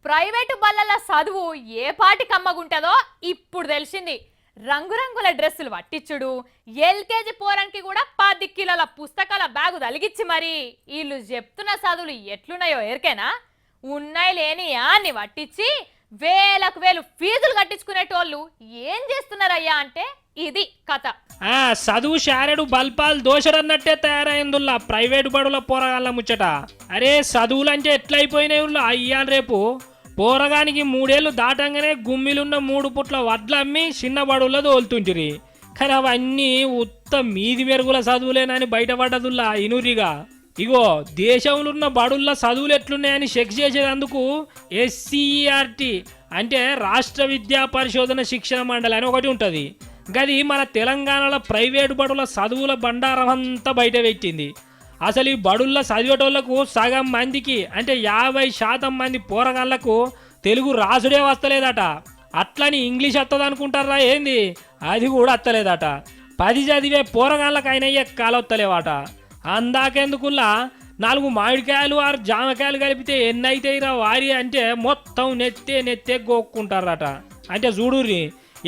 Private బల్లల చదువు ఏ పాటి కమ్మగుంటదో ఇప్పుడు తెలిసింది. రంగురంగుల డ్రెస్సులు పట్టించుడు, ఎల్కేజీ పోరానికి కూడా 10 కిలోల పుస్తకాల బ్యాగు తలిగిచ్చి మరి వీళ్ళు చెప్తున్న చదువులు ఎట్లున్నాయో ఎరికేనా? ఉన్నాయి లేని అన్ని పట్టించి వేలకు వేలు ఫీజులు కట్టించుకునేటోళ్ళు ఏం చేస్తున్నారయ్యా అంటే ఇది కథ. చదువు శారెడు బల్పాలు దోషరన్నట్టే తయారైందుల్లా ప్రైవేటు బడుల పోరగాళ్ళ ముచ్చట. అరే చదువులంటే ఎట్లయిపోయినాయి అయ్యాను రేపు పోరగానికి 3 ఏళ్ళు దాటంగానే గుమ్మిలున్న 3 పుట్ల వడ్లు అమ్మి చిన్న బడుల్లో తోలుతుంటిరి. కానీ అవన్నీ ఉత్త మీది మెరుగుల చదువులేనని బయటపడ్డదుల్లా ఇనురిగా. ఇగో దేశంలో ఉన్న బడుల్లో చదువులు ఎట్లున్నాయని చెక్ చేసేందుకు SCERT అంటే రాష్ట్ర విద్యా పరిశోధన శిక్షణ మండలి అని ఒకటి ఉంటుంది. గది మన తెలంగాణలో ప్రైవేటు బడుల చదువుల బండారం అంతా బయట పెట్టింది. అసలు ఈ బడుల్లో చదివేటోళ్లకు సగం మందికి అంటే 50% మంది పోరగాళ్లకు తెలుగు రాసుడే వస్తలేదట. అట్లని ఇంగ్లీష్ వస్తుంది అనుకుంటారా ఏంది? అది కూడా వస్తలేదట. 10 చదివే పోరగాళ్ళకు అయినా ఎక్కాలొత్తలేవాట. అందాకెందుకుల్లా 4 మామిడికాయలు 6 జామకాయలు కలిపితే ఎన్ని అవుతాయిరా వారి అంటే మొత్తం నెత్తే గోక్కుంటారట. అంటే చూడుర్రి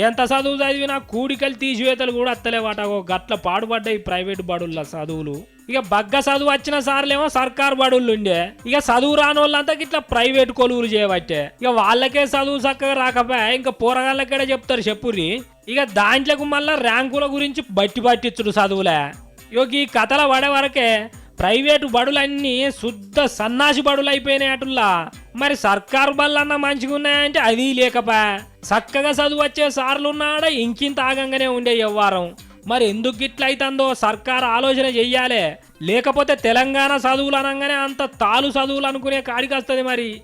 ఎంత చదువు చదివినా కూడికలు తీసివేతలు కూడా అత్తలేవాట. గట్ల పాడుపడ్డాయి ప్రైవేటు బడుల్లో చదువులు. ఇక బగ్గ చదువు వచ్చిన సార్లేమో సర్కారు బడుళ్ళు ఉండే, ఇక చదువు రాని వాళ్ళంతా ఇట్లా ప్రైవేటు కొలువులు చేయబట్టే ఇక వాళ్ళకే చదువు చక్కగా రాకపోయా ఇంకా పోరగాళ్ళకే చెప్తారు చెప్పుర్రి. ఇక దాంట్లకు మళ్ళా ర్యాంకుల గురించి పట్టించుడు చదువులే. ఇక ఈ కథల పడే వరకే ప్రైవేటు బడులన్నీ శుద్ధ సన్నాసి బడులు అయిపోయినాయి అటుల్లా. మరి సర్కారు బళ్ళన్నా మంచిగా ఉన్నాయంటే అది లేకపా. చక్కగా చదువు వచ్చే సార్లు ఉన్నాడా ఇంకింత ఆగంగానే ఉండే వ్యవహారం. మరి ఎందుకు ఇట్లయితుందో సర్కారు ఆలోచన చెయ్యాలి. లేకపోతే తెలంగాణ చదువులు అనగానే అంత తాలు చదువులు అనుకునే కాడికి వస్తుంది మరి.